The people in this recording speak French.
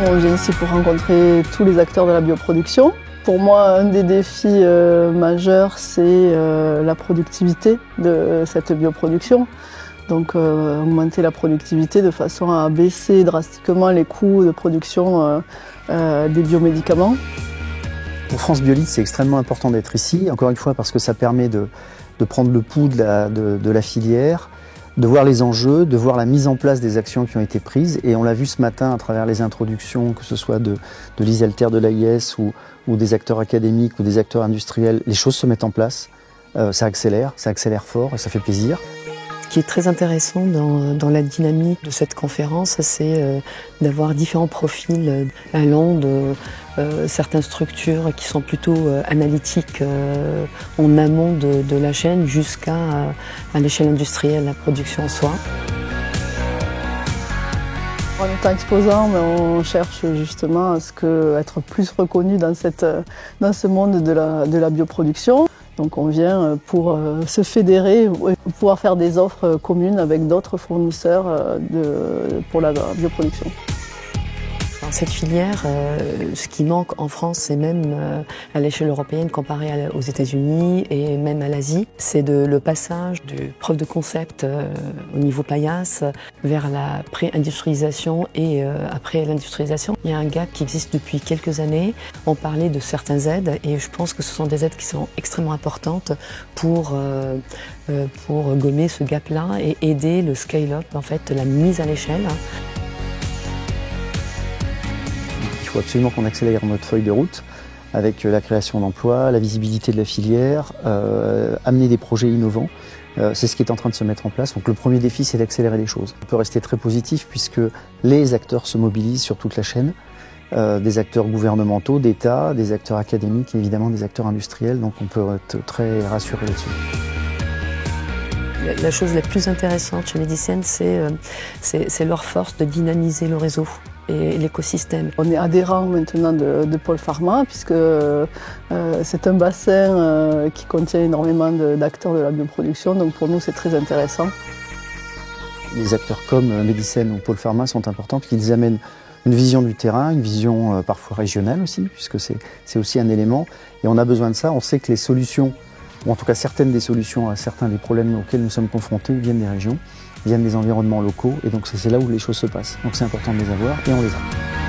On vient ici pour rencontrer tous les acteurs de la bioproduction. Pour moi, un des défis majeurs, c'est la productivité de cette bioproduction. Donc augmenter la productivité de façon à baisser drastiquement les coûts de production des biomédicaments. Pour France Biolite, c'est extrêmement important d'être ici, encore une fois parce que ça permet de prendre le pouls de la filière, de voir les enjeux, de voir la mise en place des actions qui ont été prises. Et on l'a vu ce matin à travers les introductions, que ce soit de l'ISALTER de l'AIS ou des acteurs académiques ou des acteurs industriels, les choses se mettent en place, ça accélère fort et ça fait plaisir. Ce qui est très intéressant dans la dynamique de cette conférence, c'est d'avoir différents profils allant de certaines structures qui sont plutôt analytiques en amont de la chaîne jusqu'à l'échelle industrielle, la production en soi. En étant exposant, on cherche justement à être plus reconnu dans ce monde de la bioproduction. Donc on vient pour se fédérer et pouvoir faire des offres communes avec d'autres fournisseurs pour la bioproduction. Dans cette filière, ce qui manque en France et même à l'échelle européenne comparé aux États-Unis et même à l'Asie, c'est le passage du preuve de concept au niveau paillasse vers la pré-industrialisation et après l'industrialisation. Il y a un gap qui existe depuis quelques années. On parlait de certaines aides et je pense que ce sont des aides qui sont extrêmement importantes pour gommer ce gap-là et aider le scale-up, en fait, la mise à l'échelle. Il faut absolument qu'on accélère notre feuille de route avec la création d'emplois, la visibilité de la filière, amener des projets innovants. C'est ce qui est en train de se mettre en place. Donc le premier défi, c'est d'accélérer les choses. On peut rester très positif puisque les acteurs se mobilisent sur toute la chaîne, des acteurs gouvernementaux, d'État, des acteurs académiques et évidemment des acteurs industriels. Donc on peut être très rassuré là-dessus. La chose la plus intéressante chez Medicene, c'est leur force de dynamiser le réseau et l'écosystème. On est adhérent maintenant de Pôle Pharma puisque c'est un bassin qui contient énormément d'acteurs de la bioproduction, donc pour nous c'est très intéressant. Les acteurs comme Medicene ou Pôle Pharma sont importants parce qu'ils amènent une vision du terrain, une vision parfois régionale aussi, puisque c'est aussi un élément. Et on a besoin de ça. On sait que les solutions, ou en tout cas certaines des solutions à certains des problèmes auxquels nous sommes confrontés viennent des régions, viennent des environnements locaux. Et donc c'est là où les choses se passent. Donc c'est important de les avoir et on les a.